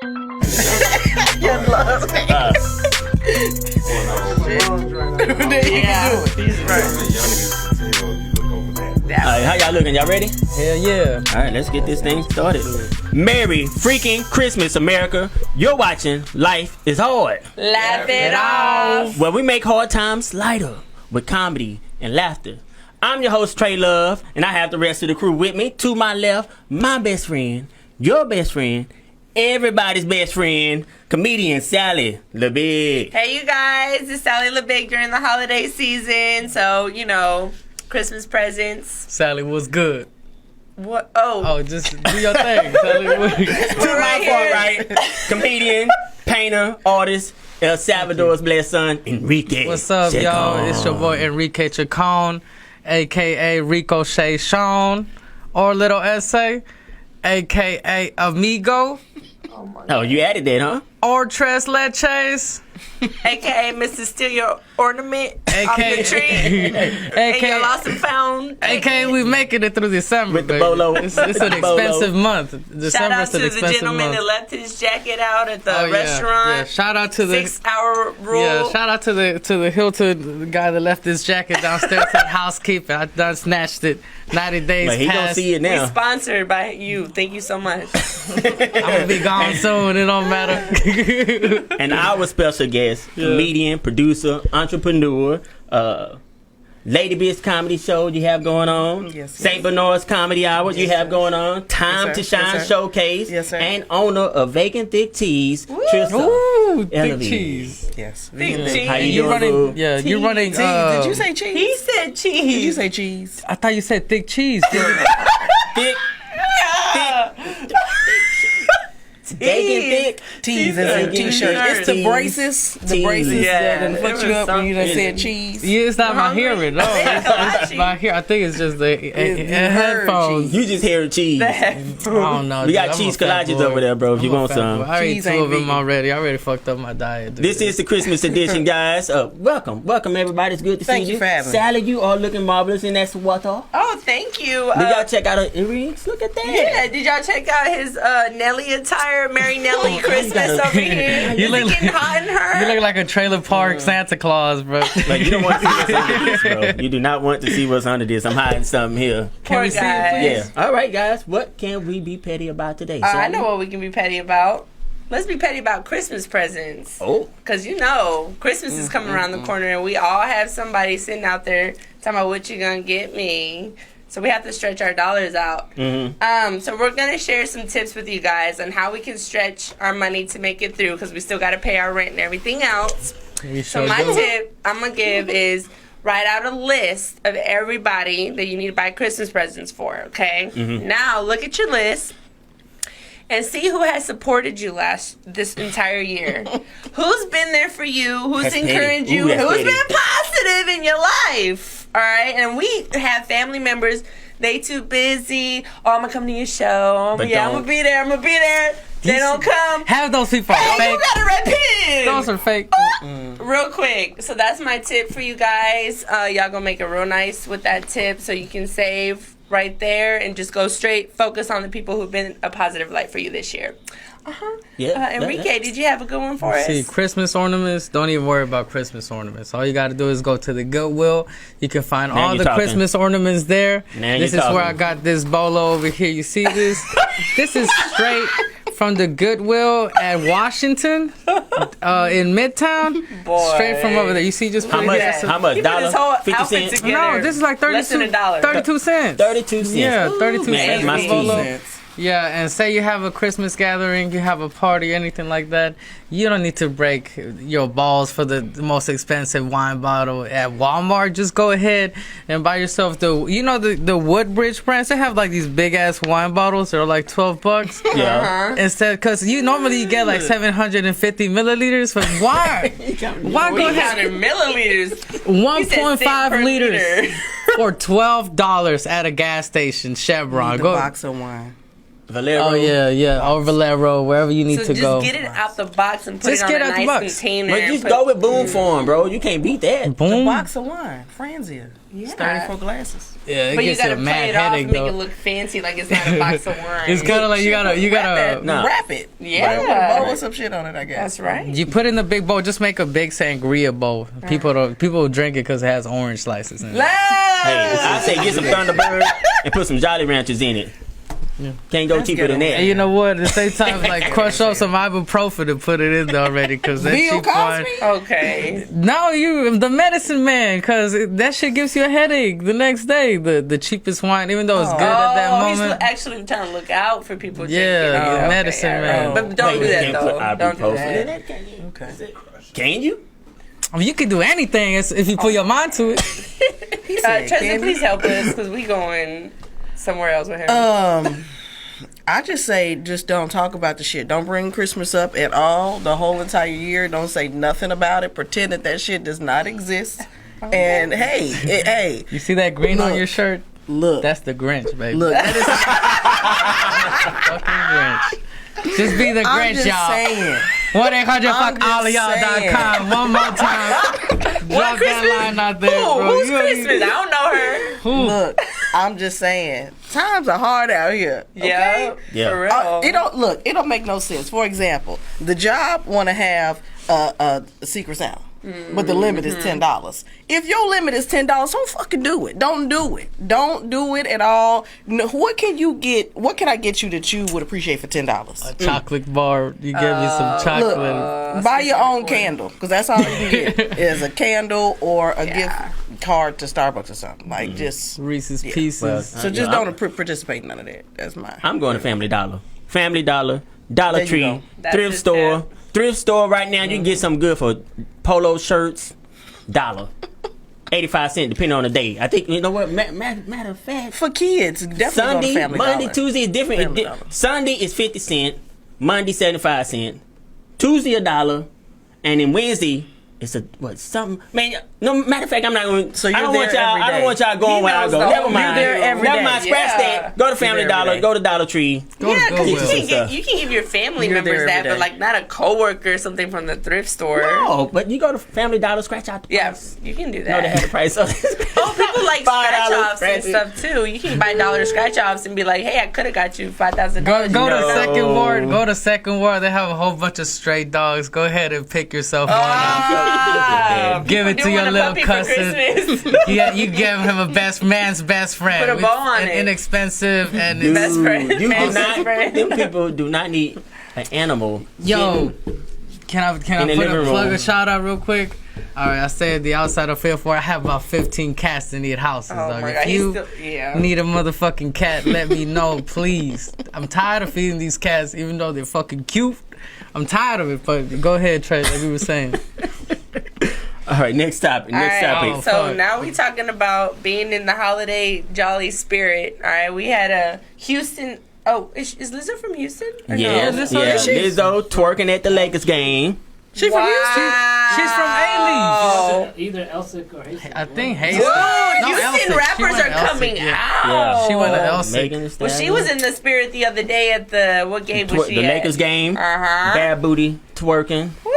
Young love. Yeah, he's right. Alright, how y'all looking? Y'all ready? Hell yeah. Alright, let's get this thing started. Merry freaking Christmas, America. You're watching Life is Hard. Laugh it off. Where we make hard times lighter with comedy and laughter. I'm your host, Trey Love, and I have the rest of the crew with me. To my left, my best friend, your best friend, everybody's best friend, comedian Sally Lebig. Hey, you guys. It's Sally Lebig during the holiday season. So, you know, Christmas presents. Sally, what's good? What? Oh, just do your thing, Sally. To my far right, comedian, painter, artist, El Salvador's blessed son, Enrique. What's up, Chacon. y'all? It's your boy Enrique Chacon, a.k.a. Ricochet Sean, or Little Essay, a.k.a. Amigo, Oh, you added that, huh? or Tres Leches, a.k.a. Mr. Steal Your Ornament off your a.k.a. tree. And your lost and found. a.k.a. we making it through December, With the baby. bolo. It's With an the bolo. expensive month. Shout out December's to an the expensive gentleman month. that left his jacket out at the Oh, yeah. restaurant. Yeah, shout out to the 6-hour rule. Yeah, shout out to the Hilton, the guy that left his jacket downstairs at housekeeping. I done snatched it 90 days But he past. don't see it We now. sponsored by you. Thank you so much. I'm gonna be gone soon. It don't matter. And our special guest, comedian, producer, entrepreneur, Lady Bitch comedy show you have going on. Yes, St. yes. Bernard's Comedy Hours you Yes, have sir. going on. Time Yes, to sir. Shine Yes, sir. Showcase. Yes, sir. And owner of Vacant Thick Teas, Tressa Ooh, thick Eleby. cheese. Yes. Big Vegan. cheese. How you You doing, running? boo? Yeah, you running. Did you say cheese? He said cheese. Did you say cheese? I thought you said thick cheese. Thick, Vacant Thick. Tease as in t-shirt. It's the Tease. braces. The Tease. braces Yeah, that it fuck was you up when you done something. said cheese. Yeah, it's not my hearing. No, Hibachi. it's my hearing. I think it's just the you heard headphones. You just hear cheese. I don't know. We dude. got I'm cheese a fat collages boy. over there, bro, if you I'm a want fat some. boy. I ate Cheese two ain't of them vegan. already. I already fucked up my diet. Dude. This is the Christmas edition, guys. Welcome everybody. It's good to Thank see you for having me. Sally, you are looking marvelous in that sweater. Oh, thank you. Did y'all check out her earrings? Look at that. Yeah, did y'all check out his Nelly attire? Merry Nelly Christmas over here. You Is look it getting like- hot in her? You look like a trailer park Santa Claus, bro. Like, you don't want to see what's under this, bro. You do not want to see what's under this. I'm hiding something here. Poor we see it, guy. Yeah. All right, guys. What can we be petty about today? I Sally? know what we can be petty about. Let's be petty about Christmas presents. Oh. Because, you know, Christmas is coming around the corner and we all have somebody sitting out there talking about what you going to get me. So we have to stretch our dollars out. Mm-hmm. So we're going to share some tips with you guys on how we can stretch our money to make it through because we still got to pay our rent and everything else. We So sure my do. tip I'm going to give is write out a list of everybody that you need to buy Christmas presents for, okay? Mm-hmm. Now look at your list and see who has supported you this entire year. Who's been there for you? Who's That's encouraged petty. you? Ooh, that's Who's petty. been positive in your life? All right, and we have family members. They too busy. Oh, I'm gonna come to your show. But Yeah, I'm don't. gonna be there. I'm gonna be there. They don't come. Have those people Hey, fake. you gotta repent. Those are fake. Real quick, so that's my tip for you guys. Y'all gonna make it real nice with that tip so you can save right there and just go straight focus on the people who've been a positive light for you this year. Yeah. Enrique, did you have a good one for us? See, Christmas ornaments, don't even worry about Christmas ornaments. All you got to do is go to the Goodwill. You can find Now all you're the talking. Christmas ornaments there. Now This is you're where I talking. got this bolo over here. You see this? This is straight from the Goodwill at Washington in Midtown. Boy. Straight from over there. You see just How put much? it How much? He put his whole $1? 50 outfit cents? together. No, this is like 32, Less than $1. 32 cents. 32 cents. Yeah, 32 man, cents. that's my for speed. bolo. Yeah, and say you have a Christmas gathering, you have a party, anything like that, you don't need to break your balls for the most expensive wine bottle at Walmart. Just go ahead and buy yourself the Woodbridge brands. They have like these big ass wine bottles. They're like $12. Yeah. Instead, because you normally get like 750 milliliters. But why? Why We go ahead? counted milliliters. 1.5 liters Liter. for $12 at a gas station, Chevron. The Go. box of wine. Valero. Oh yeah, or Valero, wherever you need So to just go. get it out the box and put Just it on get a out the nice box. container. But and just put- go with Boom Form, bro. You can't beat that. Boom. Box of wine, Franzia. Yeah. It's 34 glasses. Yeah, it But you gets you gotta a play mad it off, headache make though. it look fancy, like it's not a box of wine. It's kind of like you gotta. Nah. Wrap it. Yeah. Put a bowl with some shit on it, I guess. That's right. You put in the big bowl. Just make a big sangria bowl. People drink it because it has orange slices in it. Hey, I say get some Thunderbird and put some Jolly Ranchers in it. Can't go cheaper than that. And you know what? At the same time, like crush up some ibuprofen and put it in there already, because that Bill cheap wine. Cosby? Okay. No, you the medicine man, because that shit gives you a headache the next day. The cheapest wine, even though it's good at that he's moment. actually trying to look out for people. Yeah, drinking. the Okay, medicine all man. But don't Wait, do you that can't though. put Don't do ibuprofen in that. it, can you? Okay. Can you? I mean, you can do anything if you put your mind to it. He said, Tressa, "Can please you?" help us because we going somewhere else with him. I just say, just don't talk about the shit. Don't bring Christmas up at all the whole entire year. Don't say nothing about it. Pretend that shit does not exist. And hey, You see that green on Look. your shirt? look, That's the Grinch, baby. look. That is, Fucking Grinch. Just be the I'm Grinch, just y'all. saying. 1-800-FUCK-ALL-YALL.com. One more time. Drop that line out there, bro. Who's You already- Christmas? I don't know her. Who? Look, I'm just saying. Times are hard out here. Okay? Yeah, Yeah. for real. It don't make no sense. For example, the job want to have a secret sound, but the limit is $10. If your limit is $10, don't fucking do it. Don't do it. Don't do it at all. No, what can you get? What can I get you that you would appreciate for $10? A chocolate bar. You give me some chocolate. Look, buy your own candle, because that's all you can get is a candle or a gift card to Starbucks or something. Like just Reese's Yeah. Pieces. Well, so just Yeah, don't participate in none of that. That's mine. I'm going to Family Dollar. Family Dollar, Dollar There you Tree, go. That's thrift his store. tip. Thrift store right now, you can get something good for polo shirts, $1. 85 cents, depending on the day. I think, you know what, matter of fact, For kids, definitely go to Sunday, Family Monday, Dollar. Tuesday is different. Family Dollar. Sunday is 50 cents, Monday 75 cents, Tuesday $1, and then Wednesday it's something. Man, no matter of fact, I'm not going. So I don't you're want there y'all. every I don't day. want y'all going He where I knows go. the Never whole mind. You're there every Never day. mind. Scratch Yeah. that. Go to Family You're there every Dollar. day. Go to Dollar Tree. Go Yeah, to because you Goodwill. can get you can give your family You're there members that, every but day. like not a coworker or something from the thrift store. No, but you go to Family Dollar, scratch out the Yeah, price. you can do No, they have that. the price. Oh, Oh, people like scratch $5 offs and scratch it. stuff too. You can buy dollar scratch offs and be like, "Hey, I could have got you $5,000." Go to No. second ward. Go to second ward. They have a whole bunch of stray dogs. Go ahead and pick yourself one up. Ah, Give it people to do your want a little puppy for cousin. Christmas. Yeah, you give him a man's best friend. Put a bow on It's it. inexpensive and Dude, Best friend. You do Man's not. best friend. Them people do not need an animal. Yo, can I In the put a living plug room. a shout out real quick? All right, I said the outside of Field 4. I have about 15 cats that need houses. Oh dog. my If god, he's you still, yeah. need a motherfucking cat, let me know, please. I'm tired of feeding these cats, even though they're fucking cute. I'm tired of it, but go ahead, Trey, like we were saying. All right, next topic. Next All right, topic. Oh, so fuck. now we talking about being in the holiday jolly spirit. All right, we had a Houston. Oh, is Lizzo from Houston? Or Yeah, no? yeah. Lizzo twerking at the Lakers game. She from Houston. She's from A-Leaf. Either Elsick or Hasty. I think Hayes. Dude, No, Houston Elsick. She rappers went are to Elsick, coming yeah. out. She went to Elsick. Megan Thee Well, she Stallion. was in the spirit the other day at the what game was she the at? Lakers game. Uh-huh. Bad booty twerking. Woo!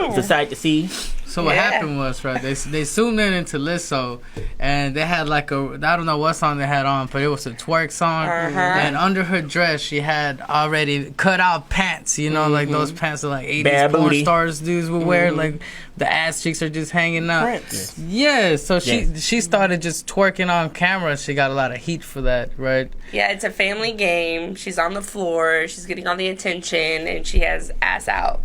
It's a sight to see. So what Yeah. happened was, right, they zoomed in into Lizzo, and they had like I don't know what song they had on, but it was a twerk song. And under her dress, she had already cut out pants, you know, like those pants that like 80s Bad porn booty. stars dudes would wear, like the ass cheeks are just hanging out. Prince. Yeah, so Yes. she started just twerking on camera. She got a lot of heat for that, right? Yeah, it's a family game. She's on the floor. She's getting all the attention, and she has ass out.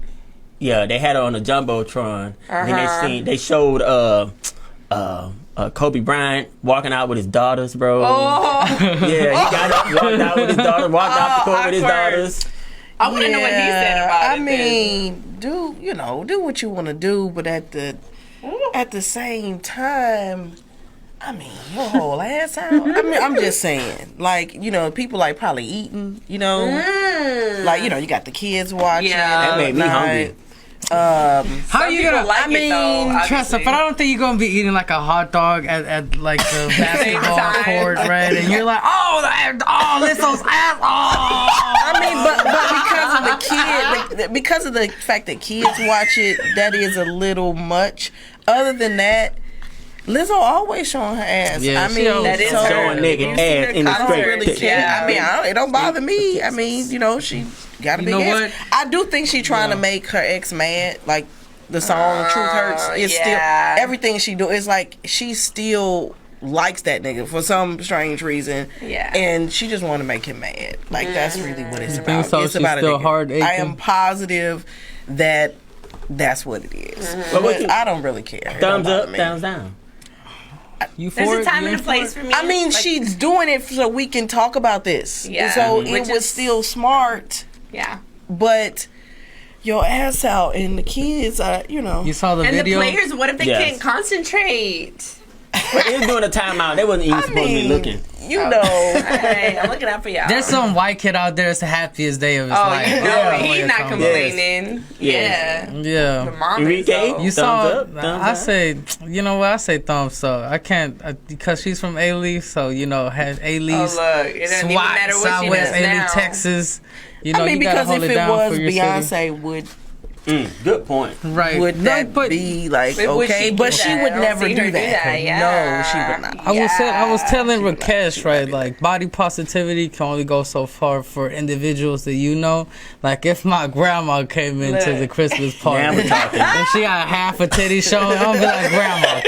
Yeah, they had her on the jumbotron, and Uh-huh. they showed Kobe Bryant walking out with his daughters, bro. Oh, Yeah, he got up, walked out with his daughters, walked out the court with his awkward. daughters. I want to know what he said about I it. mean, do what you want to do, but at the same time, I mean, your whole ass out. I mean, I'm just saying, like, people like probably eating, like, you got the kids watching. Yeah. That made me at hungry. night. How Some you people gonna? like it, though, Tressa, obviously. but I don't think you're gonna be eating like a hot dog at like the basketball time. court, right? And you're like, Lizzo's ass. I mean, but because of the kid, because of the fact that kids watch it, that is a little much. Other than that, Lizzo always showing her ass. Yeah, I she mean, always That is so Showing her. nigga You see ass her in the I don't straight really picture. care. Yeah. I mean, it don't bother me. I mean, she got a You big know ass. what? I do think she trying to make her ex mad. Like the song "Truth Hurts" is yeah. still everything she do. It's like she still likes that nigga for some strange reason. Yeah. And she just want to make him mad. Like that's really what it's You about. think so? It's She's about a still nigga. hard aching? I am positive that that's what it is. But I don't really care. It Thumbs don't up, bother me. thumbs down. You for There's a it? time You and a ain't for place it? for me. I mean, Like, she's doing it so we can talk about this. Yeah. So Which it was is- still smart, yeah. but your ass out and the kids are, You saw the And video. the players, what if they Yes. can't concentrate? But it was doing a timeout. They wasn't even supposed to be looking. You know. Hey, I'm looking out for y'all. There's some white kid out there. It's the happiest day of his Oh, life. you know Yeah. he's not complaining. Yes. Yeah. Yeah. The mom Enrique? is, though. You Thumbs saw. up, thumbs I up. say, you know what? I say thumbs up. I can't because she's from A-Leaf, so had A-Leaf. Oh, look. It doesn't even SWAT, matter what she Southwest does A-Leaf, now. Texas. You know, I mean, you gotta because hold if it it down was for your city. Beyonce, Good point. Right? would that but be like But would okay? she But do she that? would I don't never see do her that. Yeah. No, she would not. I was telling would not. Rakesh, right, like body positivity can only go so far for individuals that you know. Like if my grandma came into Look. the Christmas party Now we're talking. and she got half a titty showing, I'm gonna be like, grandma,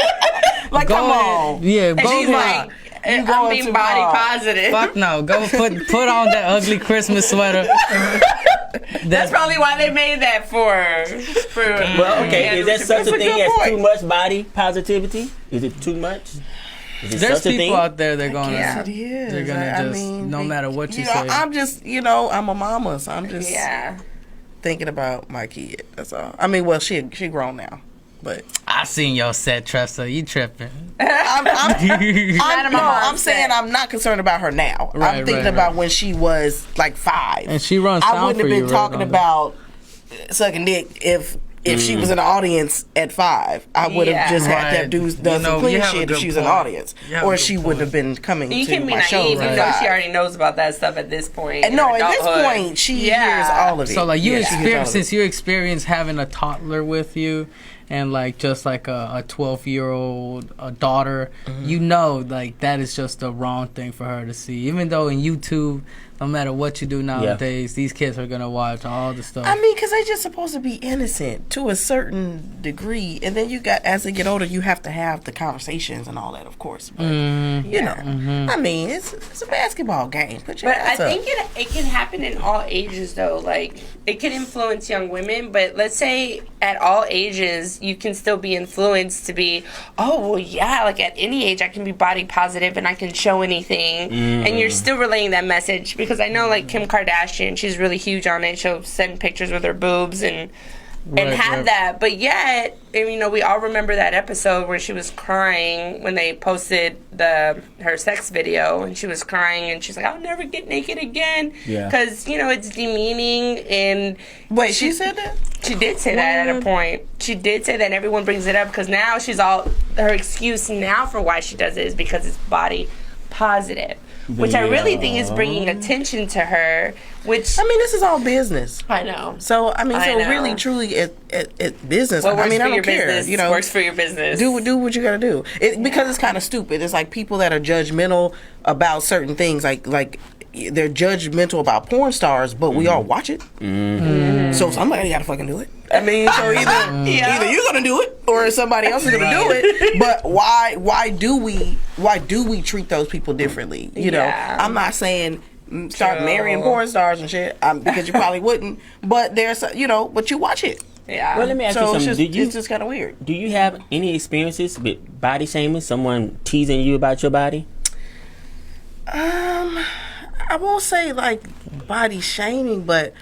Like, go come ahead. on. Yeah, And go she's ahead. like, You I'm going being too body hard. positive. Fuck no, go put on that ugly Christmas sweater. That's probably why they made that for Well, okay. Is there such a That's a thing good as point. too much body positivity? Is it too much? Is it There's such a people thing? out there that gonna Yeah. It is. they're gonna I just mean, no matter what you know, say. I'm just, I'm a mama, so I'm just Yeah. thinking about my kid. That's all. I mean, well, she grown now, but I seen your set, Tressa. You tripping? I'm mom's saying set. I'm not concerned about her now. Right, I'm thinking right, about when she was like 5. And she runs I sound wouldn't for have you, been right, talking on the- about sucking dick if she was in the audience at 5. I would have Yeah. just had to Right. have dudes You done know, some you clean have a shit if good she was in the point. audience, You have a or good she point. wouldn't have been coming You to can be my show. naive. You at know 5. she already knows about that stuff at this point. And in no, at this adulthood. point, she hears all of it. So like you Yeah, she hears all experience of it. since you experience having a toddler with you and like just like a 12-year-old daughter, you know like that is just the wrong thing for her to see. Even though in YouTube, no matter what you do nowadays, these kids are gonna watch all the stuff. I mean, because they're just supposed to be innocent to a certain degree, and then you got, as they get older, you have to have the conversations and all that, of course. But, you know, I mean, it's a basketball game. Put your But I ass up. think it can happen in all ages, though. Like, it can influence young women, but let's say at all ages, you can still be influenced to be, oh, well, yeah, like at any age, I can be body positive and I can show anything. And you're still relaying that message because I know, like, Kim Kardashian, she's really huge on it. She'll send pictures with her boobs and Right, have right. that. But yet, and, you know, we all remember that episode where she was crying when they posted her sex video, and she was crying, and she's like, "I'll never get naked again," Yeah. because you know it's demeaning. And Wait, she said that? she did say that at a point. She did say that, and everyone brings it up because now her excuse now for why she does it is because it's body positive, which I really think is bringing attention to her. Which I mean, this is all business. I know. So, I mean, I know. really, truly, it business. What I works mean, for I don't your care. business You know, works for your business. do what you gotta do. Because it's kind of stupid. It's like people that are judgmental about certain things, like they're judgmental about porn stars, but we all watch it. So somebody gotta fucking do it. I mean, so either you're gonna do it or somebody else is gonna do it. But why do we treat those people differently? You know, Yeah. I'm not saying start True. marrying porn stars and shit because you probably wouldn't. But there's but you watch it. Yeah. Well, let me ask you So something. it's just kind of weird. Do you have any experiences with body shaming? Someone teasing you about your body? I won't say like body shaming, but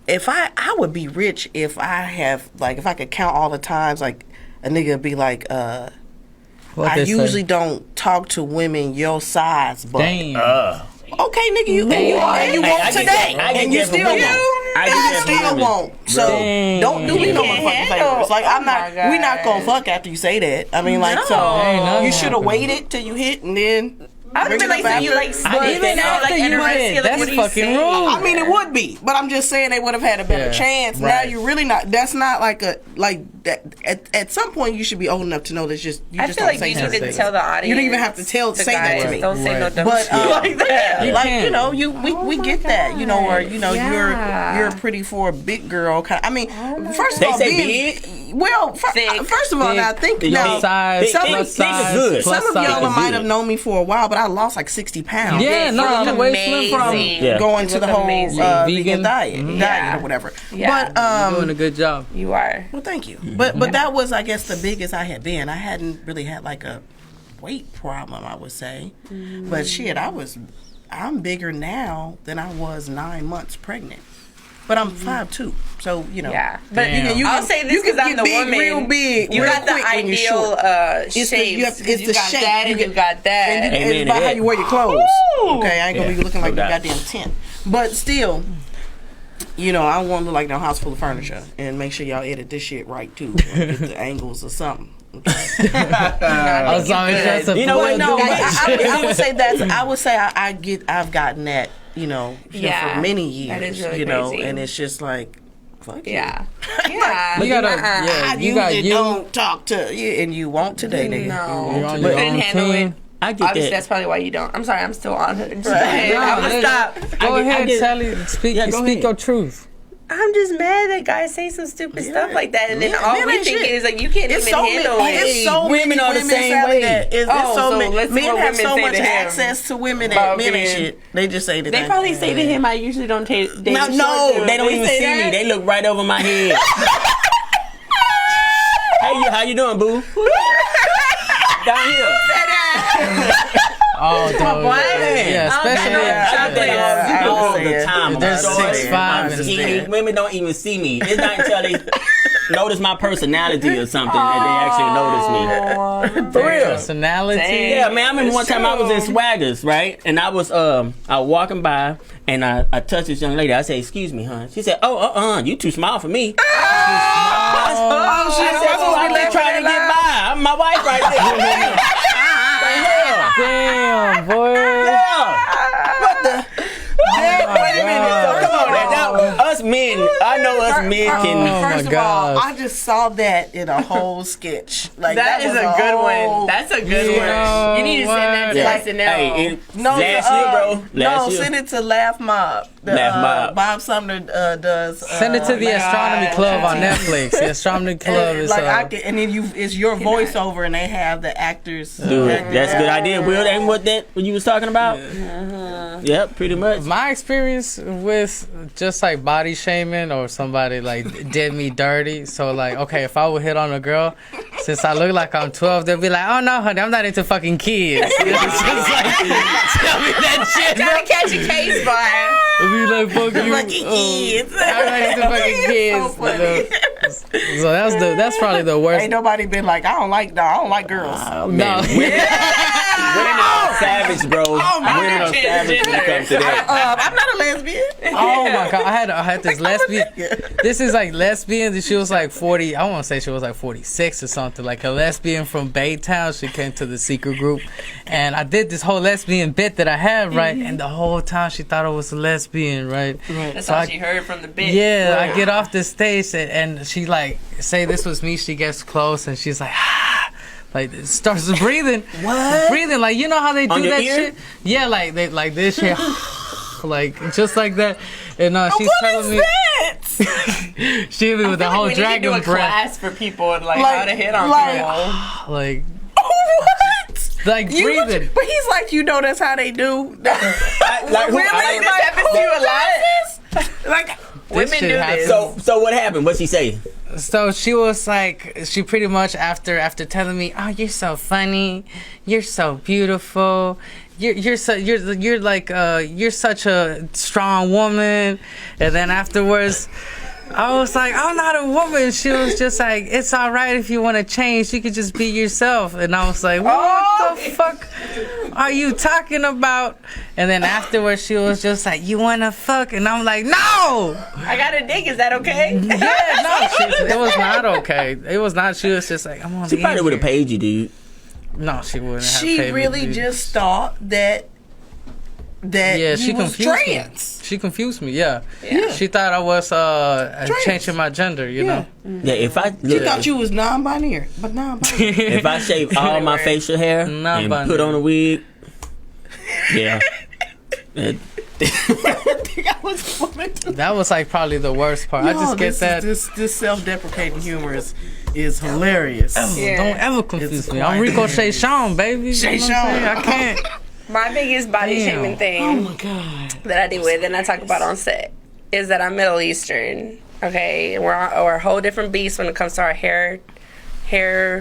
if I would be rich if if I could count all the times like a nigga would be like, What I they say? usually don't talk to women your size, but Damn. okay, nigga, you want I today, get and you that from still women. won't. I and do you that for still women. won't. So Dang. don't do me no can't motherfucking handle- favors. Like oh I'm not. my We not gosh. gonna fuck after you say that. I mean, like No. so. Ain't nothing You should have happening. waited till you hit and then. I would have bring been it like, up so you after. like, I but did that now, after like, you Enrique, did. like, That's what are you fucking saying? rude. I mean, it would be, but I'm just saying they would have had a better Yeah, chance. Now right. you're really not. That's not like that. At some point, you should be old enough to know that's just. You I just feel don't like say you need something. to tell the audience. You don't even have to say that to guys, me. Don't say no Right. dumb But shit like that. like can't. you know, we get that, you know, or you know, Yeah. you're pretty for a big girl kind. I mean, first of They all, say being well, Thick. first of all, Thick. now I think Thick. now Size, some Thick of is good. plus some of y'all size. might have known me for a while, but I lost like 60 pounds. Yeah, no, From you way slim from amazing. Yeah. Going to You the look whole amazing. vegan diet, Yeah. or whatever. Yeah. But doing a good job. You are. well, thank you. But that was, I guess, the biggest I had been. I hadn't really had like a weight problem, I would say. But shit, I'm bigger now than I was 9 months pregnant. But I'm 5'2", so you know. Yeah, but Damn. I'll say this you can because I'm get the big, woman. real big, You real got the quick when you're ideal short. shape. it's the got shape. that, and you got that. And Amen it's to about how that. you wear your clothes. Ooh. Okay, I ain't gonna Yeah, be looking like no a doubt. goddamn tent. But still, you know, I want to look like no house full of furniture. And make sure y'all edit this shit right too. Get the angles or something. As long as that's a You know what? full No, dude. I would say that's. I would say I've gotten that. You know, Yeah. for many years. That is really you know, crazy. and it's just like, fuck you. Yeah, yeah. You gotta, Uh-uh. yeah, I you got usually you. don't talk to you, and you won't today, nigga. No, You're on but your didn't own handle team. it. I get Obviously, that. that's probably why you don't. I'm sorry, I'm still on it. No, I'm gonna listen. stop. Go I ahead, get- Sally. Speak, Yeah, go speak ahead. your truth. I'm just mad that guys say some stupid stuff like that, and then Yeah, all men we ain't think shit. is like you can't It's even so handle many, it. it's so Women many are the women, same Sally, way. that is, Oh, so so many, let's see men what have women so say much to him. access to women that About men ain't being- shit. They just say that. They probably say to him, "I usually don't date." No, they don't even see me. They look right over my head. Hey, how you doing, boo? Down here. Oh, dog. What? Yeah, especially I do that all I would the say time. it. There's I'm short, 6'5" I'm and skinny. there. Women don't even see me. It's not until they notice my personality or something that they actually notice me. For real. personality. Dang. Yeah, man. I remember It's one time I was in true. Swaggers, right? And I was walking by and I touched this young lady. I said, "Excuse me, huh?" She said, "Oh, you too small for me." Oh shit! I said, "Oh, I'm just trying to get by. I'm my wife right there." Damn, boy. What the? Wait a minute. So come on now. Us men, I know us men can. Oh, First my of all, gosh. I just saw that in a whole sketch. Like That is was a good whole- one. That's a good Yeah, one. You need to send that to what? SNL. Hey, No, last year, bro. No, Last year. send it to Laugh Mob. Laugh Mob. Bob Sumner does. Send it to the Astronomy Club on Netflix. The Astronomy Club is like I can, and then it's your voiceover, and they have the actors. Dude, that's a good idea. Will, ain't what you was talking about? Yep, pretty much. my experience with just like body shaming or somebody like did me dirty. So like, okay, if I would hit on a girl, since I look like I'm 12, they'll be like, "Oh no, honey, I'm not into fucking kids." It's just like, tell me that shit, bro. Trying to catch a case, boy. I'll be like, "Fuck you, Fucking kids. I'm not into fucking kids." So funny. So that's probably the worst. Ain't nobody been like, I don't like girls. No. Women are savage, bro. Women are not savage when it comes to that. I'm not a lesbian. Oh my god, I had this lesbian. This is like lesbian. She was like 40. I want to say she was like 46 or something. Like a lesbian from Baytown. She came to the secret group, and I did this whole lesbian bit that I had right. And the whole time she thought I was a lesbian, right? That's So all I- she heard from the bit. Yeah, I get off the stage and she like say this was me. She gets close and she's like, like starts breathing. What? Breathing like you know how they do On your that ear? shit. Yeah, like they like this shit, like just like that. And she's telling me she hit me with the whole we need to do dragon a breath. class for people and like how to hit on people. Like What? like breathing. But he's like, that's how they do. Like, who, Really? I- This happens to you a lot? Like, Women shit do this. happens. so what happened? What'd she say? So she was like, she pretty much after telling me, "Oh, you're so funny, you're so beautiful, you're like you're such a strong woman," and then afterwards, I was like, I'm not a woman. She was just like, it's all right if you want to change. You could just be yourself. And I was like, what the fuck are you talking about? And then afterwards, she was just like, you want to fuck? And I'm like, no! I got a dick. Is that okay? Yeah, no, it was not okay. It was not. She was just like, I'm on She probably would have paid you, dude. No, she wouldn't have She paid me, really dude. just thought that Yeah, she you was confused trans. me. She confused me, yeah. Yeah. She thought I was changing my gender, you know? Yeah, if I She thought you was non-binary, but non-binary. if I shave all my facial hair and Non-binary. put on a wig, yeah. I think I was funny too. That was like probably the worst part. I just get that. This self-deprecating humor is hilarious. Yeah. Don't ever confuse It's me. quite I'm Ricochet Sean, baby. You Shay know what I'm saying? Sean. I can't. My biggest body Damn. shaming thing Oh my god. that I deal with and I talk about on set is that I'm Middle Eastern. Okay, we're a whole different beast when it comes to our hair care.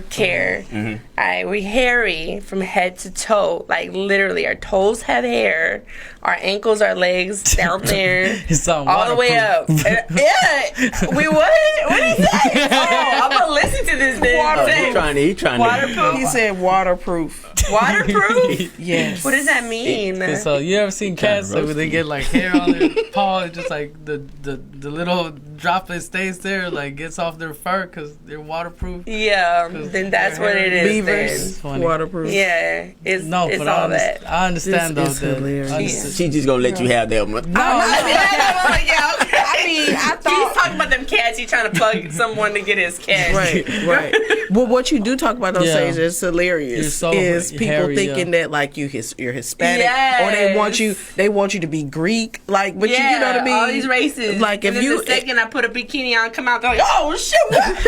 We hairy from head to toe. Like literally, our toes have hair, our ankles, our legs down there, It's on all the way up. waterproof. Yeah, we what? What did he say? Oh, I'm gonna listen to this. Oh, Then he trying to. waterproof. He said waterproof. Waterproof. Yes. What does that mean? So you ever seen cats roasted. where they get like hair on their paw, and just like the little droplet stays there, like gets off their fur because they're waterproof. Yeah, then that's what it is. Beavers. Funny. Waterproof. Then. Yeah, it's No, it's but all that. I understand This though. is that- hilarious. I understand. She just gonna let you have that one. No, Yeah, okay. I mean, I He's thought. talking about them cats. He's trying to plug someone to get his cat. Right. Well, what you do talk about those Yeah. things is hilarious. You're so is people hairy, thinking that like you're Hispanic, or they want you to be Greek, like, but Yeah, you know what I mean. all these races. Like and if then you the second I put a bikini on, come out, they're like, oh shit, what is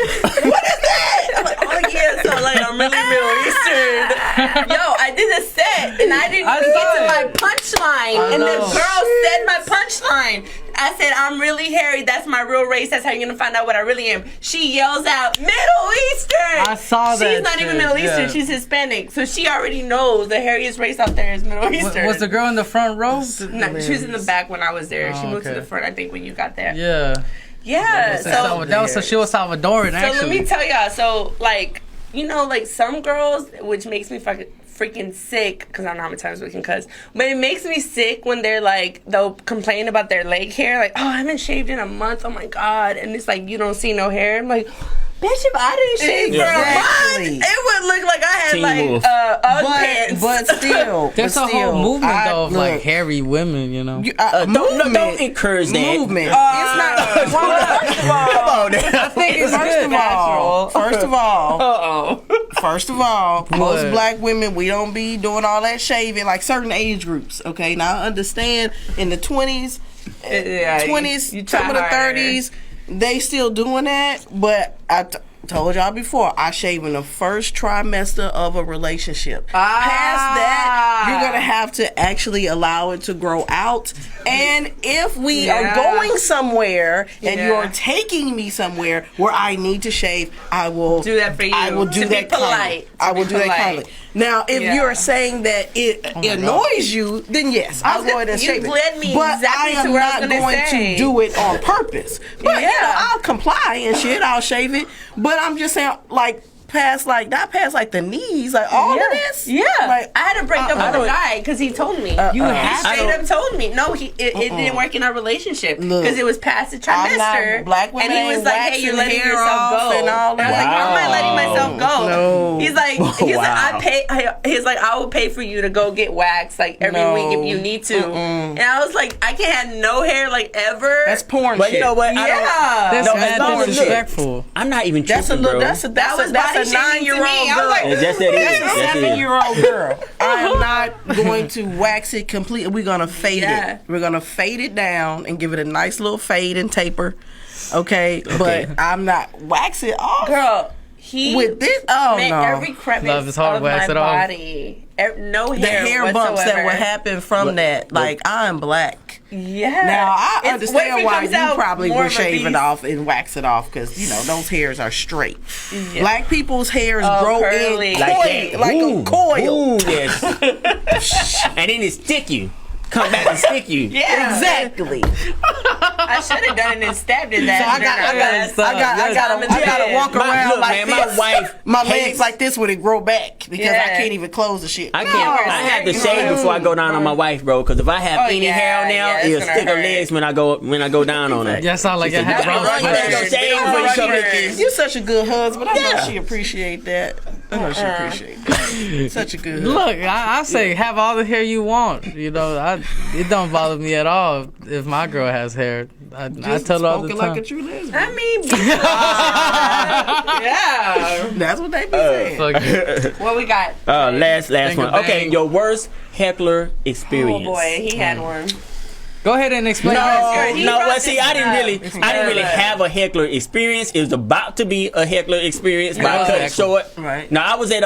that? I'm like, oh yeah, so like I'm really Middle Eastern. Yo, I did a set and I didn't I even get saw to it. my punchline, and the know. girl said my punchline. I said, I'm really hairy. That's my real race. That's how you're gonna find out what I really am. She yells out, Middle Eastern. I saw that She's not even shit, Middle Eastern. yeah. She's Hispanic, so she already knows the hairiest race out there is Middle Eastern. was the girl in the front row? No, she was in the back when I was there. She Oh, moved to okay. the front, I think, when you got there. Yeah. Yeah. So She was Salvadoran let actually. me tell y'all. So like, you know, like some girls, which makes me freaking sick, because I don't know how many times we can cuss, but it makes me sick when they'll complain about their leg hair, like, oh, I haven't shaved in a month, oh my god, and it's like, you don't see no hair. I'm like, bitch, if I didn't shave for a Exactly. month, it would look like I had Teen like Wolf. pants. but still, There's a whole movement though of like hairy women, you know. Don't encourage that. Movement. It's not. Come on, now. I think it's First good. of all, most What? black women, we don't be doing all that shaving, like certain age groups. Okay, now I understand in the 20s, Yeah, 20s, you try some of the harder. 30s, they still doing that. But I told y'all before, I shave in the first trimester of a relationship. Past that, you're gonna have to actually allow it to grow out. And if we are going somewhere and Yeah. you're taking me somewhere where I need to shave, I will do that for you. I will do To be that kindly. polite. I will To do be that polite. kindly. Now, if Yeah. you're saying that it annoys you, then yes, I'll go ahead and you shave it. led me But exactly I to am what I was not gonna going say. to do it on purpose. But you know, Yeah. I'll comply and shit. I'll shave it. But I'm just saying, like, not past like the knees, like all of this. Yeah, Like, I had to break up with a guy because he told me. You He have straight up told me. No, it didn't work in our relationship because it was past the trimester. Black women and he was ain't like, "Hey, you're letting waxing hair yourself off go." and all that. I was like, "How am I letting myself go?" No. He's like, Wow. "I pay." He's like, "I will pay for you to go get waxed like every No. week if you need to." And I was like, "I can't have no hair like ever." That's porn But shit. you know what? Yeah. That's No, mad as long as- disrespectful. I'm not even That's a tripping, little. bro. That's a That was body that's a shaming to me. 9-year-old I was girl. like, Yes, that is. That's it. 7-year-old girl. I am not going to wax it completely. We're gonna fade Yeah. it. We're gonna fade it down and give it a nice little fade and taper. Okay, but I'm not wax it off. Girl, he With this, oh made no, every crevice Love is hard, of wax my it off. body. No the hair, hair bumps that whatsoever. would happen from that. Like, I'm black. Yeah. Now I What if understand it why comes you out probably more would of a shave it beast? off and wax it off because you know those hairs are straight. Yeah. Black people's hairs Oh, grow curly. in Like coil, that. like Ooh, a coil. Ooh, yes. And then it stick you. come back and stick you. Yeah, Exactly. I should have done it and stabbed it. So I gotta walk My- around look, like man, this. my wife My legs hates- like this when it grow back because I Yeah. can't even close the shit. I can't. I have to shave before I go down on my wife, bro. Because if I have Oh, any yeah, hair on yeah, there, it's it'll gonna stick her hurt. legs when I go down on her. Yeah, sound like it had You wrong better go flesh. shave before you come back in. You're such a good husband. I know Yeah. she appreciate that. I know she appreciate that. Such a good husband. Look, I say have all the hair you want. You know, it don't bother me at all if my girl has hair. I tell her all the Spoken time. like a true lesbian. I mean, yeah. That's what they be saying. Fuck it. What we got? Last Bang, one. bang. Okay, your worst heckler Oh experience. boy, he had one. Go ahead and explain. No, He no. brought Well, see, this I didn't up. really have a heckler experience. It was about to be a heckler experience, but I Yeah. cut it short. Right. Now I was at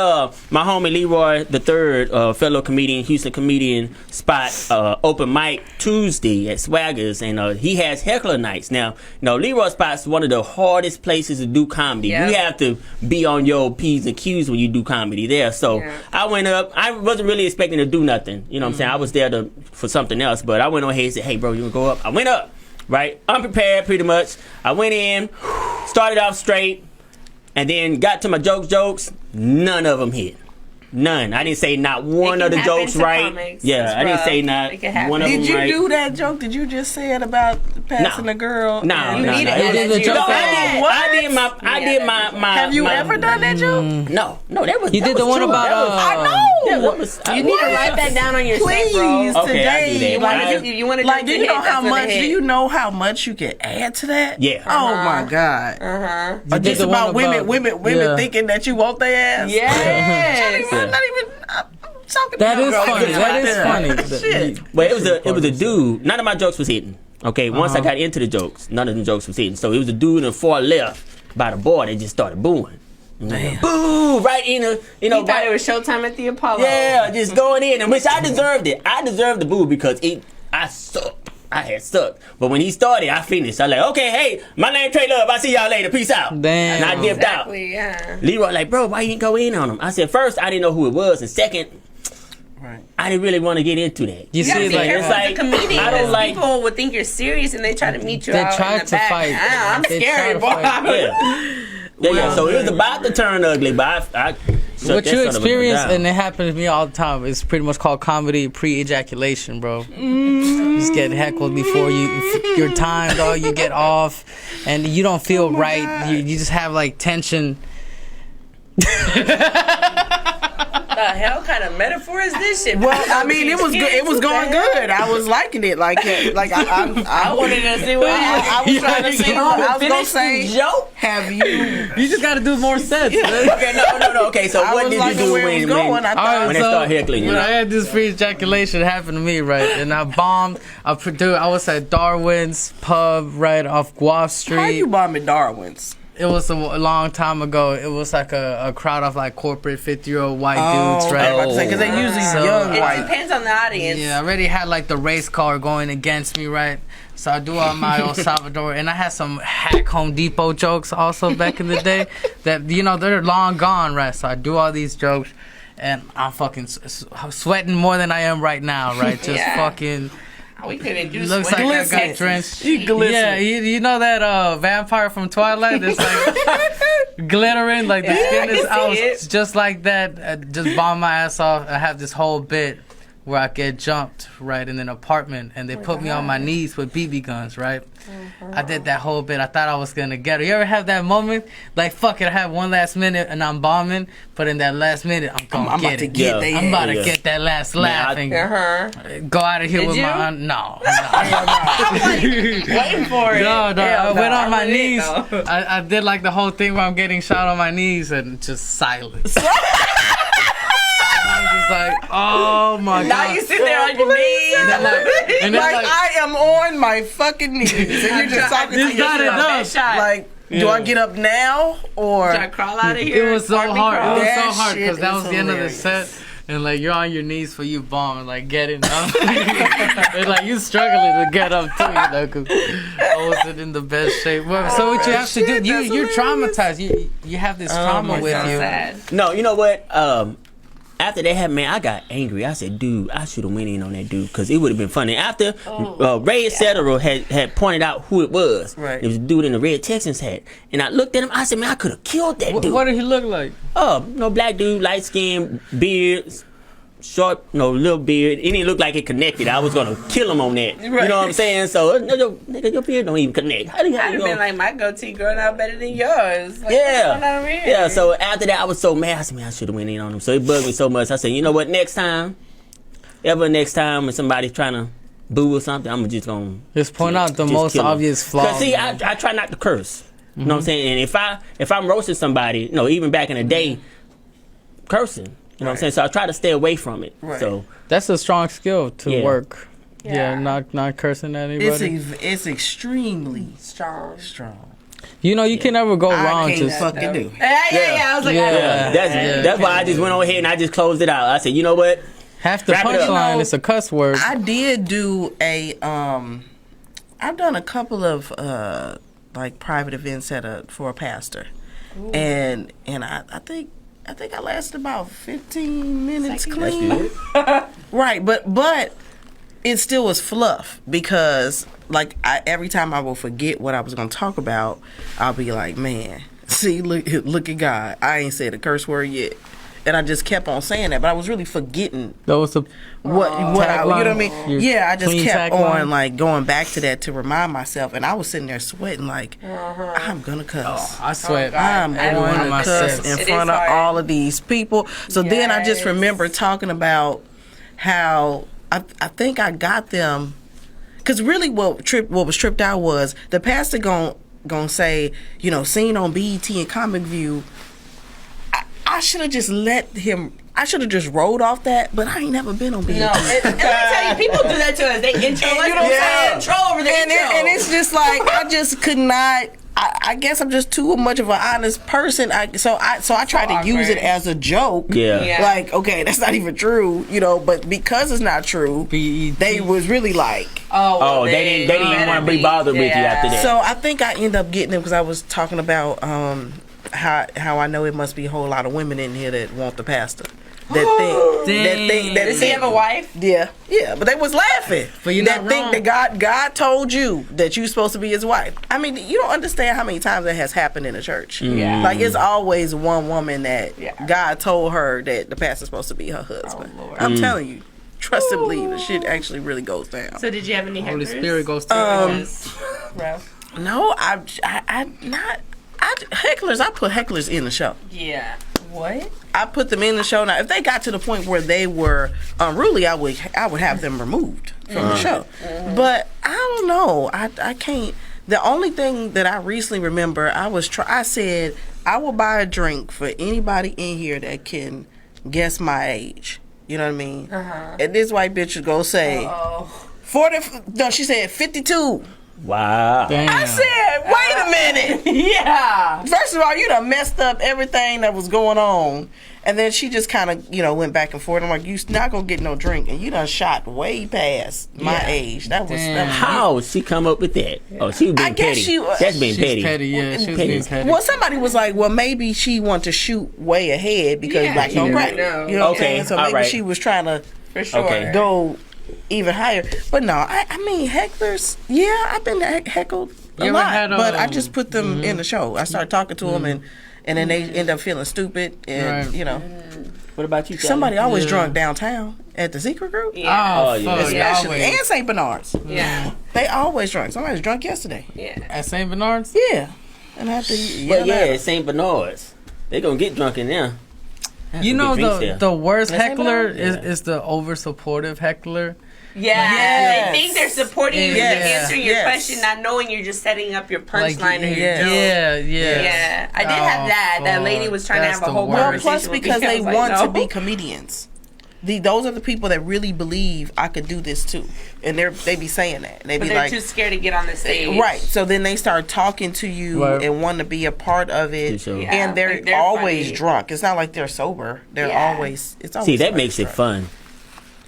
my homie Leroy the third, fellow comedian, Houston comedian spot, open mic Tuesday at Swaggers, and he has heckler nights. Now, Leroy spot's one of the hardest places to do comedy. Yeah. You have to be on your P's and Q's when you do comedy there. So Yeah. I went up. I wasn't really expecting to do nothing. You know what I'm saying? I was there for something else, but I went on ahead and said, "Hey, bro, you wanna go up?" I went up, right? Unprepared, pretty much. I went in, started off straight, and then got to my jokes. None of them hit. None. I didn't say not one It of the can happen jokes to right. comics. Yeah, It's I didn't rough. say not It can happen. one of them Did you right. do that joke that you just said about passing No. a girl? No, And- no, need no. it. You did the You joke. No, don't I did. What? I did my. Have you ever done that joke? No, that was. You that did the was one true. about, That was- I know. Yeah, that was. You need to write that down on your Please, set, bro. Okay, I do today. that. Like, I- You want to like, do you know how much? Do Do you know how much you can add to that? Yeah. Oh my god. You did Just the one about women yeah. thinking that you want their ass. Yes. I'm not even. I'm talking That to is girl. funny. That is funny. Shit. Well, it was a dude. None of my jokes was hitting. Okay, once I got into the jokes, none of the jokes was hitting. So it was a dude in the far left by the bar that just started booing. Boo! Right in the, You thought right, it was showtime at the Apollo. yeah, just going in, and which I deserved it. I deserved the boo because I sucked. I had sucked. But when he started, I finished. I was like, okay, hey, my name Trey Love. I'll see y'all later. Peace out. Damn. And I dipped out. Exactly, yeah. Leroy like, bro, why you didn't go in on him? I said, first, I didn't know who it was, and second, Right. I didn't really want to get into that. You You gotta see, be like, careful like, as a comedian. I don't 'cause like- people would think you're serious and they try to meet you They out try in the to back. fight. I'm They try scary, to boy. fight. Yeah, so it was about to turn ugly, but I shut what that you son of a experience, down. and it happens to me all the time, it's pretty much called comedy pre-ejaculation, bro. You just get heckled before your time, dog. You get off, and you don't feel right. You just have like tension. The hell kind of metaphor is this shit? Well, I mean, it was good. It was going good. I was liking it. Like I wanted to see what I was trying to see. I was gonna Finish say, the joke. have you? You just got to do more sets. Okay, no. Okay, so I what was did you liking do where it when was going. I thought when they start heckling you? When I had this free ejaculation happen to me, right, and I bombed. I was at Darwin's pub right off Guelph Street. how you bombing Darwin's? It was a long time ago. It was like a crowd of like corporate 50-year-old white dudes, right? Because they usually So- young It white. depends on the audience. Yeah, I already had like the race car going against me, right? So I do all my El Salvador, and I had some hack Home Depot jokes also back in the day that, they're long gone, right? So I do all these jokes, and I'm fucking sweating more than I am right now, right? Just Yeah. fucking We couldn't do looks like I got drenched. Yeah, you know that vampire from Twilight that's like glittering, like the skin is I can out, see it. just like that. I just bomb my ass off. I have this whole bit where I get jumped right in an apartment, and they put me on my knees with BB guns, right? I did that whole bit. I thought I was gonna get her. You ever have that moment? Like, fuck it, I have one last minute and I'm bombing, but in that last minute, I'm gonna I'm get about to it. get Yeah. they I'm about to Yeah. get that last laugh and go out of here Did with you? my no. Waiting for it. No, I went on my I wouldn't, knees. though. I did like the whole thing where I'm getting shot on my knees and just silence. I'm just like, oh my Now god. you sit there on your knees. And then Like, like, I am on my fucking knees, and you're just talking to This got it yourself. done. Shot. Like, do I get up now or? Try to crawl out of here. it was so Army hard. crawl. It was so That hard because shit that is was the end of the hilarious. set. And like you're on your knees for you bombing, like getting up. And like you struggling to get up too, because I wasn't in the best shape. Well, so what you have to do, you're traumatized. You have this trauma It's with so you. sad. No, you know what? after that happened, man, I got angry. I said, dude, I should have went in on that dude because it would have been funny. After Ray Cetera had pointed out who it was. Right. It was a dude in the red Texans hat. And I looked at him. I said, man, I could have killed that dude. What did he look like? Oh, no, black dude, light skin, beard, short, little beard. It didn't look like it connected. I was gonna kill him on that. You know what I'm saying? So, nigga, your beard don't even connect. How do you I'd have been like, my goatee growing out better than yours. Like, yeah. what's going on here? Yeah, so after that, I was so mad. I said, man, I should have went in on him. So it bugged me so much. I said, you know what, next time when somebody's trying to boo or something, I'm just gonna Just point out the most kill 'em. obvious flaw. Cause see, I try not to curse. You know what I'm saying? And if I'm roasting somebody, even back in the day, cursing. You know what I'm saying? So I try to stay away from it. Right. So That's a strong skill to work. Yeah. Not cursing at anybody. It's extremely Strong. strong. You can never go I wrong. can't Just fucking do. Yeah. I was like, Yeah. that's why I just went on ahead and I just closed it out. I said, you know what? half the Wrap it up. punchline is a cuss word. I did do I've done a couple of like private events for a pastor. Ooh. And I think I lasted about 15 minutes clean. That's good. Right, but it still was fluff because like every time I will forget what I was going to talk about, I'll be like, man, see, look at God. I ain't said a curse word yet. And I just kept on saying that, but I was really forgetting That was the what I, you know what I mean? Your Yeah, I just clean kept tagline? on like going back to that to remind myself, and I was sitting there sweating like, I'm gonna cuss. I sweat. I'm every one of going my to cuss sets. in It front is of hard. all of these people. So then I just Yes. remember talking about how I think I got them, because really what was tripped out was the pastor gonna say, seen on BET and Comic View. I should have just let him. I should have just rolled off that, but I ain't never been on BET. No, and let me tell you, people do that to us. They intro us. you know what I'm saying? Control over the and intro. and it's just like I just could not. I guess I'm just too much of an honest person. So I tried to use it as a joke. Yeah. Yeah. Like, okay, that's not even true, But because it's not true, BET. they was really like. Oh, they didn't even want to be bothered with you after that. So I think I ended up getting it because I was talking about how I know it must be a whole lot of women in here that want the pastor. That think. Does he have a wife? Yeah, but they was laughing. But you're that not think wrong. that God told you that you supposed to be his wife. I mean, you don't understand how many times that has happened in the church. Yeah. Like it's always one woman that Yeah. God told her that the pastor's supposed to be her husband. Oh, Lord. I'm telling you, trust and believe, the shit actually really goes down. So did you have any Holy hecklers? Spirit goes to Bro. No, I hecklers. I put hecklers in the show. Yeah. What? I put them in the show. Now, if they got to the point where they were unruly, I would have them removed from the show. But I don't know. I can't. The only thing that I recently remember, I said I will buy a drink for anybody in here that can guess my age. You know what I mean? And this white bitch would go say 40. No, she said 52. Wow. Damn. I said, wait a minute. Yeah. First of all, you done messed up everything that was going on. And then she just kind of, went back and forth. I'm like, you not going to get no drink. And you done shot way past my age. That was How she come up with that? Oh, she was being I guess petty. she was- That's being She's petty. petty. Yeah, she was Petty. being petty. Well, somebody was like, well, maybe she wanted to shoot way ahead because Yeah, black you don't never crack. know. You know what I'm Okay, saying? So all maybe right. she was trying to For sure. Okay. go even higher. But no, I mean, hecklers, yeah, I've been heckled a You ever lot. had, but I just put them in the show. I started talking to them and then they end up feeling stupid. And, Right. What about you, Charlie? somebody always Yeah. drunk downtown at the secret group. Yeah. Oh, Oh, yeah. fuck. Especially. Always. And St. Bernard's. Yeah. They always drunk. Somebody was drunk yesterday. Yeah. At St. Bernard's? Yeah. And I have to But yeah, St. Bernard's. They gonna get drunk in there. You know drinks there. the worst That's heckler St. is, Bernard's? is the over supportive heckler. Yeah. Yes. They think they're supporting you Yes. and answering your Yes. question, not knowing you're just setting up your Like, punchline or your yeah. joke. Yeah. Yeah, I did have that. That lady was trying That's to have a the whole worst. Well, conversation plus with me. because I they was like, want no. to be comedians. Those are the people that really believe I could do this too, and they be saying that. They But be they're like, too scared to get on the stage. right. So then they start talking to you Right. and want to be a part of it, Sure. Yeah, and they're, like they're always funny. drunk. It's not like they're sober. They're Yeah. always. It's always See, that somebody makes it drunk. fun.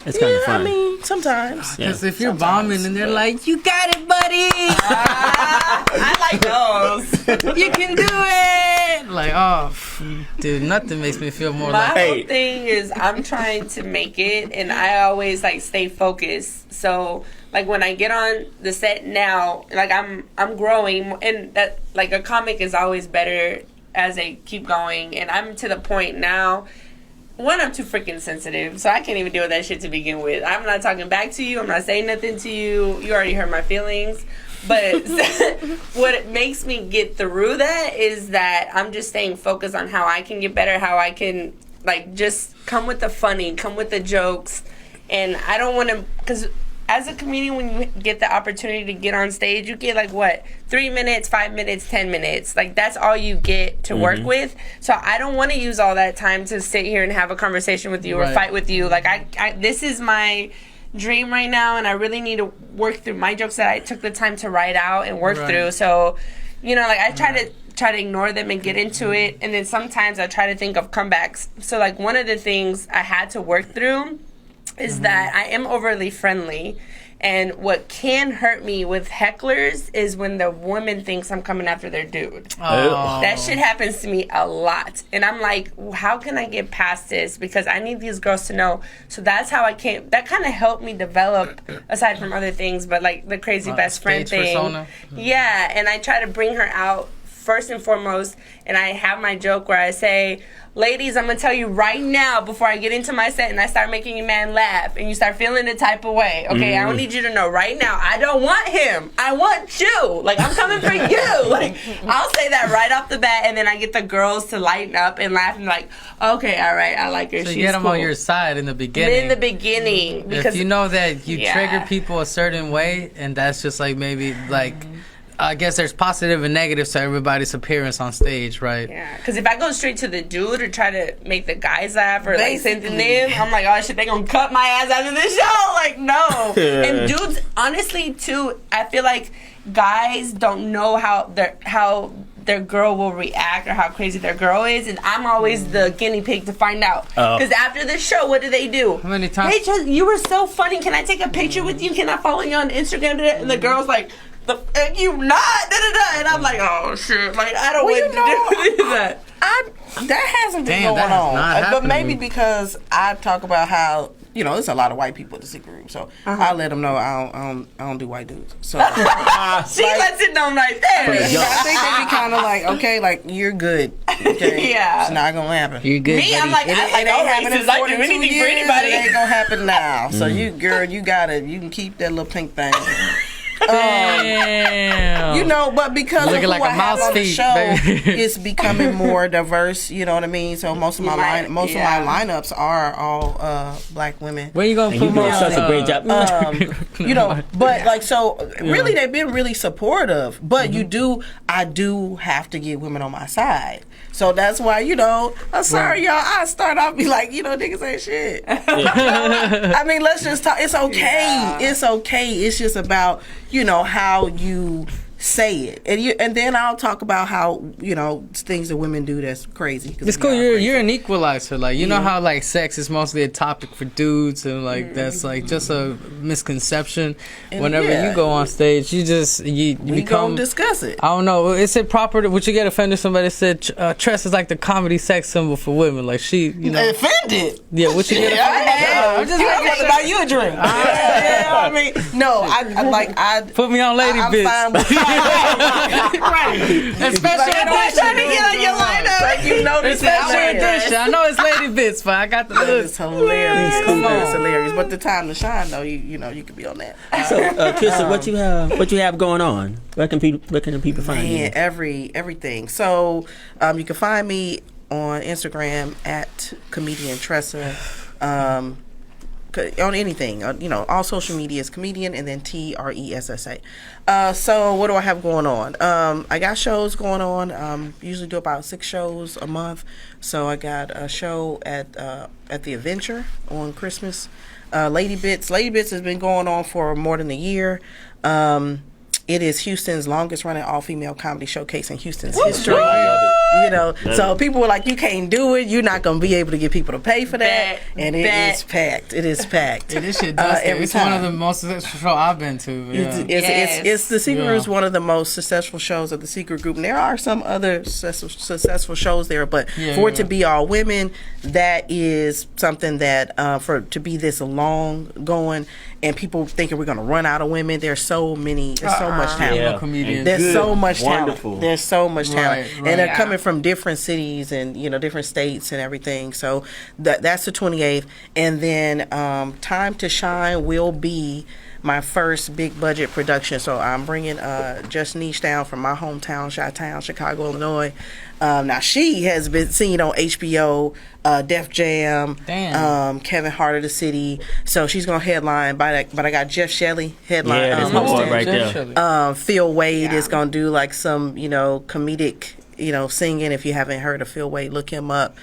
That's kind Yeah, of fun. I mean, sometimes. Yeah. Because if you're Sometimes, bombing and they're but- like, you got it, buddy. I like those. You can do it. like, oh, dude, nothing makes me feel more My like. whole thing is I'm trying to make it, and I always like stay focused. So like when I get on the set now, like I'm growing, and that like a comic is always better as they keep going. And I'm to the point now. One, I'm too freaking sensitive, so I can't even deal with that shit to begin with. I'm not talking back to you. I'm not saying nothing to you. You already hurt my feelings. But what makes me get through that is that I'm just staying focused on how I can get better, how I can, like, just come with the funny, come with the jokes. And I don't want to, because as a comedian, when you get the opportunity to get on stage, you get, like, what, 3 minutes, 5 minutes, 10 minutes. Like, that's all you get to work with. So I don't want to use all that time to sit here and have a conversation with you or fight with you. Like, I this is my dream right now, and I really need to work through my jokes that I took the time to write out and work through. So, you know, like, I try to ignore them and get into it, and then sometimes I try to think of comebacks. So, like, one of the things I had to work through is that I am overly friendly, and what can hurt me with hecklers is when the woman thinks I'm coming after their dude. That shit happens to me a lot, and I'm like, how can I get past this? Because I need these girls to know. So that's how I came. That kind of helped me develop, aside from other things, but like the crazy best friend thing. Persona. Yeah, and I try to bring her out first and foremost, and I have my joke where I say, ladies, I'm going to tell you right now before I get into my set and I start making a man laugh and you start feeling the type of way, okay, I don't need you to know right now, I don't want him. I want you. Like, I'm coming for you. Like, I'll say that right off the bat, and then I get the girls to lighten up and laugh and like, okay, all right, I like her. So she's you get them cool. on your side in the beginning. In the beginning. Because if you know that you trigger people a certain way, and that's just like maybe like... I guess there's positive and negatives to everybody's appearance on stage, right? Yeah, because if I go straight to the dude or try to make the guys laugh or like send them in, I'm like, oh shit, they gonna cut my ass after this show. Like, no. And dudes, honestly, too, I feel like guys don't know how their girl will react or how crazy their girl is, and I'm always the guinea pig to find out. Because after the show, what do? How many times? Hey, you were so funny. Can I take a picture with you? Can I follow you on Instagram today? And the girl's like, you not, and I'm like, oh shit, like I don't want to do that. That hasn't been going on, but maybe because I talk about how, you know, there's a lot of white people at the secret room, so I let them know I don't do white dudes. So she lets it know right there. I think they be kind of like, okay, like you're good. Okay? Yeah, it's not gonna happen. You're good. Me, buddy. I'm like, it ain't happening in 42 years. For anybody. It ain't gonna happen now. So you can keep that little pink thing. You know, but because of who I have on the show, it's becoming more diverse. You know what I mean? So most of my lineups are all black women. Where you gonna put me? Such a great job. You know, but like, so really, they've been really supportive. But I do have to get women on my side. So that's why, you know, I'm sorry, y'all. I start off be like, you know, niggas ain't shit. I mean, let's just talk. It's okay. Yeah. It's okay. It's just about, you know, how you say it, and then I'll talk about how, you know, things that women do that's crazy. It's cool. You're an equalizer. Like, you know how like sex is mostly a topic for dudes, and like that's like just a misconception. And whenever you go on stage, you become discuss it. I don't know. Is it proper? Would you get offended if somebody said Tress is like the comedy sex symbol for women? Like she, you know, offended. Yeah. Would you get offended? I'm just like, buy you a drink. I mean, no. I put me on lady bitch. Fine with right. Especially if they're trying to get on your lineup. Like, you notice I know it's lady bits, but I got the look. It's hilarious. It's hilarious. But the time to shine, though, you know, you could be on that. So, Tressa, what you have going on? Where can people find you? Everything. So, you can find me on Instagram at comedian Tressa. On anything, you know, all social media is comedian and then TRESSA. So what do I have going on? I got shows going on. Usually do about 6 shows a month. So I got a show at the Adventure on Christmas. Lady Bits has been going on for more than a year. It is Houston's longest running all-female comedy showcase in Houston's history. You know, so people were like, you can't do it. You're not going to be able to get people to pay for that. And it is packed. It is packed. Yeah, this shit does every It's time. one of the most successful shows I've been to. Yeah. It's the Secret Yeah. Group is one of the most successful shows of the Secret Group. And there are some other successful shows there, but for it to be all women, that is something that for to be this long going, and people thinking we're going to run out of women. There's so much talent. Yeah. Comedians. There's Good. so much Wonderful. talent. There's so much talent, Right. and they're coming from different cities and different states and everything. So that's the 28th, and then Time to Shine will be my first big budget production. So I'm bringing Just Niche down from my hometown, Chi-Town, Chicago, Illinois. Now she has been seen on HBO, Def Jam, Kevin Hart of the City. So she's gonna headline. But I got Jeff Shelley headline. Yeah, that's my boy right there. Phil Wade is gonna do like some comedic singing. If you haven't heard of Phil Wade, look him up.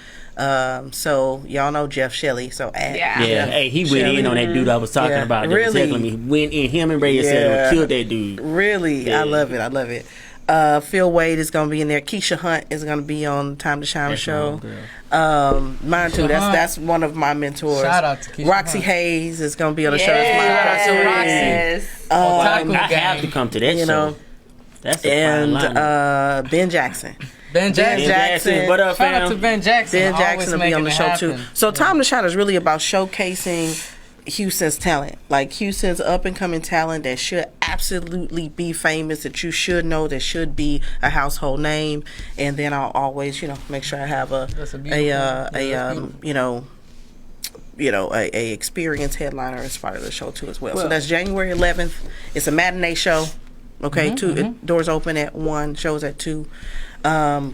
So y'all know Jeff Shelley. So Yeah. Hey, he went in on that dude I was talking about. That was heckling me. Went in, him and Ray said killed that dude. Really, Yeah. I love it. Phil Wade is gonna be in there. Keisha Hunt is gonna be on Time to Shine show. Mine too. That's one of my mentors. Shout out to Keisha Roxy Hunt. Hayes is gonna be on the show. Yes. I have to come to that show. That's a fine lineup. Ben Jackson. Ben Jackson. What up, Shout out fam? to Ben Jackson. Ben Jackson Always will be on making the it show too. happen. So Time to Shine is really about showcasing Houston's talent, like Houston's up and coming talent that should absolutely be famous, that you should know, that should be a household name. And then I'll always, make sure I have a experienced headliner as part of the show too as well. So that's January 11th. It's a matinee show. Okay, doors open at 1, shows at 2.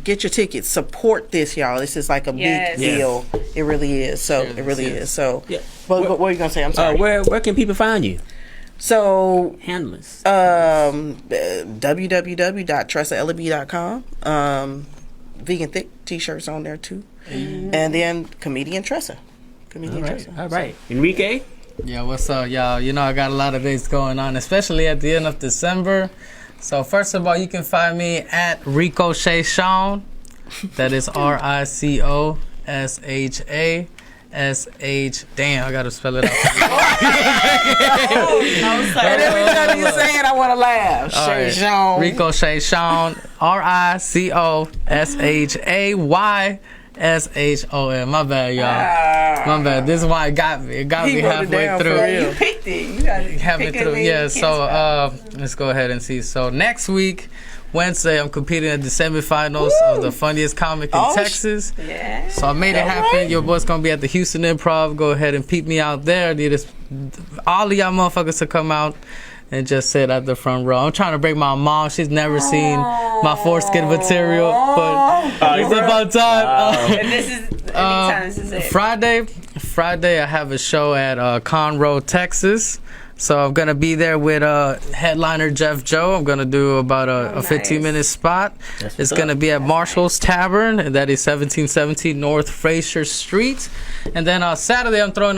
Get your tickets. Support this, y'all. This is like a big deal. It really is. So it really is. So, but what were you gonna say? I'm sorry. Where can people find you? So Handlers. www.tressaeleby.com. Vegan Thick t-shirts on there too, and then comedian Tressa. All right. Enrique. Yeah, what's up, y'all? I got a lot of dates going on, especially at the end of December. So first of all, you can find me at Ricochet Sean. That is RICOSHASH. Damn, I gotta spell it out. And every time you say it, I want to laugh. Shay Sean. Ricochet Sean. RICOSHAYSHON. My bad, y'all. My bad. This is why it got me. It got me halfway through. You picked it. You got to Halfway pick through. it. Yeah. So let's go ahead and see. So next week, Wednesday, I'm competing at the semifinals of the funniest comic in Texas. Yeah. So I made it happen. Your boy's gonna be at the Houston Improv. Go ahead and peep me out there. Need all of y'all motherfuckers to come out and just sit at the front row. I'm trying to break my mom. She's never seen my foreskin material, but it's about time. And this is anytime this is it. Friday, I have a show at Conroe, Texas. So I'm going to be there with headliner Jeff Joe. I'm going to do about a 15-minute spot. It's going to be at Marshall's Tavern, and that is 1717 North Fraser Street. And then Saturday, I'm throwing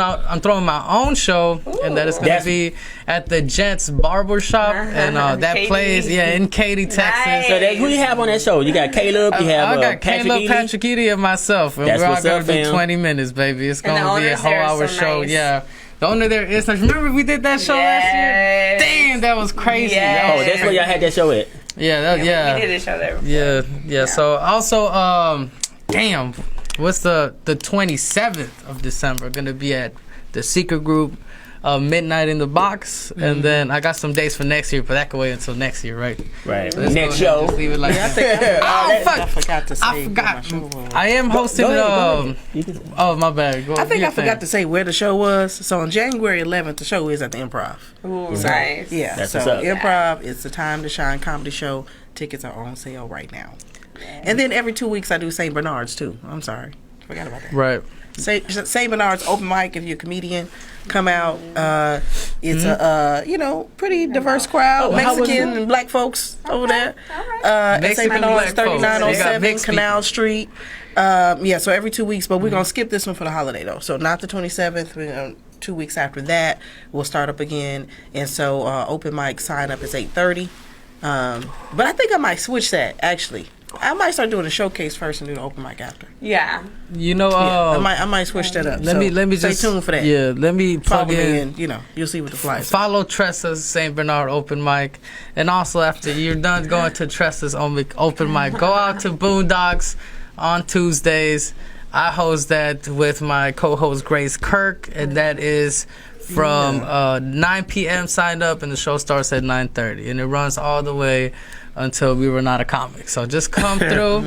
my own show, and that is going to be at the Gents Barbershop, and that Katy. plays in Katy, Texas. Nice. So who you have on that show? You got Caleb. You have I got Patrick Caleb, Eady? Patrick Eady, and myself. And That's we're all what's going up, to do fam. 20 minutes, baby. It's going to be a owners whole there are hour so show. nice. Yeah. The owner there is nice. Remember we did that show last year? Damn, that was crazy. Yes. Oh, that's where y'all had that show at. Yeah, We did a show there before. Yeah. So also, damn, what's the 27th of December gonna be at the Secret Group, Midnight in the Box, and then I got some dates for next year, but that can wait until next year, right? Right. Let's Next go ahead and show. just leave it like that. I forgot to say. I forgot. I am hosting. Go ahead. Oh, my bad. Go, I think your I forgot thing. to say where the show was. So on January 11th, the show is at the Improv. Ooh, nice. Yeah, That's so what's up. Improv is the Time to Shine comedy show. Tickets are on sale right now. And then every 2 weeks I do St. Bernard's too. I'm sorry, forgot about that. Right. St. Bernard's open mic. If you're a comedian, come out. It's a pretty diverse crowd. Mexican and black folks over there. At St. Mexican and Bernard's, black folks. They got 3907 mixed Canal Street. So every 2 weeks, but we're gonna skip this one for the holiday though. So not the 27th. We're gonna 2 weeks after that we'll start up again. And so open mic sign up is 8:30. But I think I might switch that actually I might start doing a showcase first and do the open mic after. Yeah. You know, I might switch that up. let me stay just tuned for that. Yeah, let me plug Follow me in. and you'll see what the flies. Follow Tressa's St. Bernard open mic, and also after you're done going to Tressa's open mic, go out to Boondocks on Tuesdays. I host that with my co-host Grace Kirk, and that is from 9 p.m. Sign up, and the show starts at 9:30, and it runs all the way until we run out of comics. So just come through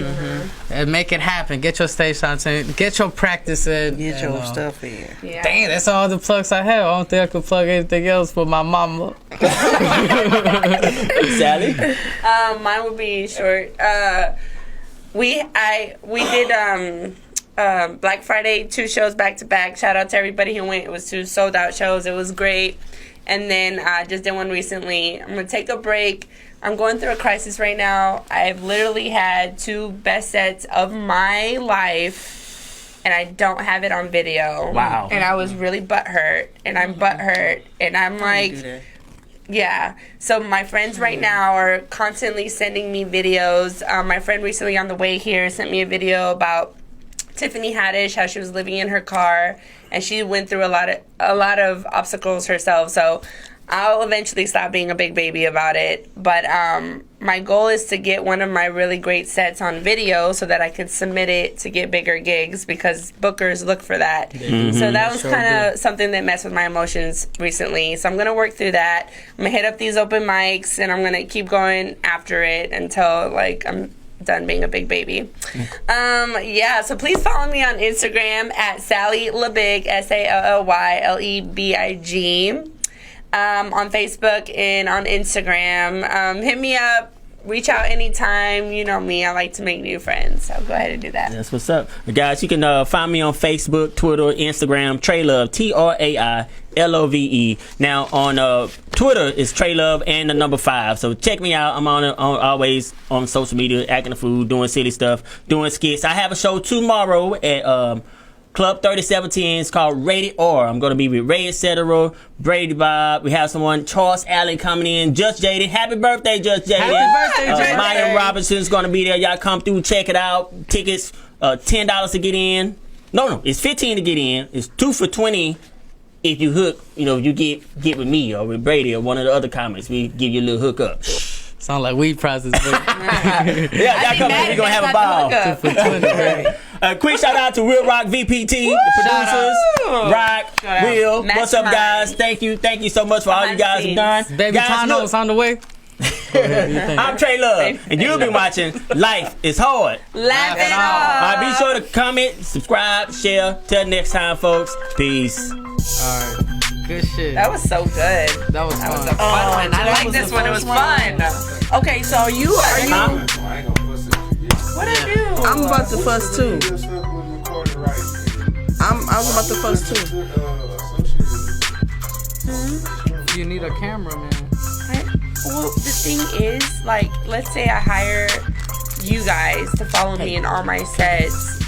and make it happen. Get your stage time in, get your practice in, Get your stuff in. Yeah. Dang, that's all the plugs I have. I don't think I could plug anything else for my mama. Sally? Mine would be short. We did Black Friday 2 shows back to back. Shout out to everybody who went. It was 2 sold out shows. It was great. And then I just did one recently. I'm gonna take a break. I'm going through a crisis right now. I've literally had 2 best sets of my life, and I don't have it on video. Wow. And I was really butthurt, and I'm butthurt, and I'm like, yeah. So my friends right now are constantly sending me videos. My friend recently on the way here sent me a video about Tiffany Haddish, how she was living in her car, and she went through a lot of obstacles herself. So I'll eventually stop being a big baby about it. But my goal is to get one of my really great sets on video so that I can submit it to get bigger gigs, because bookers look for that. So that was kind of something that messed with my emotions recently. So I'm going to work through that. I'm going to hit up these open mics, and I'm going to keep going after it until I'm done being a big baby. So please follow me on Instagram at Sally Lebig, SALLYLEBIG. On Facebook and on Instagram. Hit me up. Reach out anytime. You know me. I like to make new friends. So go ahead and do that. That's what's up. Guys, you can find me on Facebook, Twitter, Instagram, TraiLove, TraiLove. Now, on Twitter, it's TraiLove and the number 5. So check me out. I'm always on social media, acting a fool, doing silly stuff, doing skits. I have a show tomorrow at Club 3710. It's called Rated R. I'm going to be with Ray, etc., Brady Bob. We have someone, Charles Allen, coming in. Just Jaden. Happy birthday, Just Jaden. Happy birthday, Jaden. Maya Robinson's going to be there. Y'all come through, check it out. Tickets, $10 to get in. No, it's $15 to get in. It's 2 for $20 if you hook. You get with me or with Brady or one of the other comics. We give you a little hookup. Sound like weed prices. Y'all come in. We're going to have a ball. 2 for $20. Quick shout out to WillRock VPT, the producers. Rock, Will, what's up, guys? Thank you so much for all you guys have done. Baby Tano's on the way. I'm Trai Love, and you've been watching Life is Hard. Laugh It Off. All right, be sure to comment, subscribe, share. Till next time, folks. Peace. All right. Good shit. That was so good. That was fun. That was a fun one. I like this one. It was fun. Okay, so are you? What I do? I'm about to fuss too. I was about to fuss too. You need a camera, man. Well, the thing is, let's say I hire you guys to follow me in all my sets.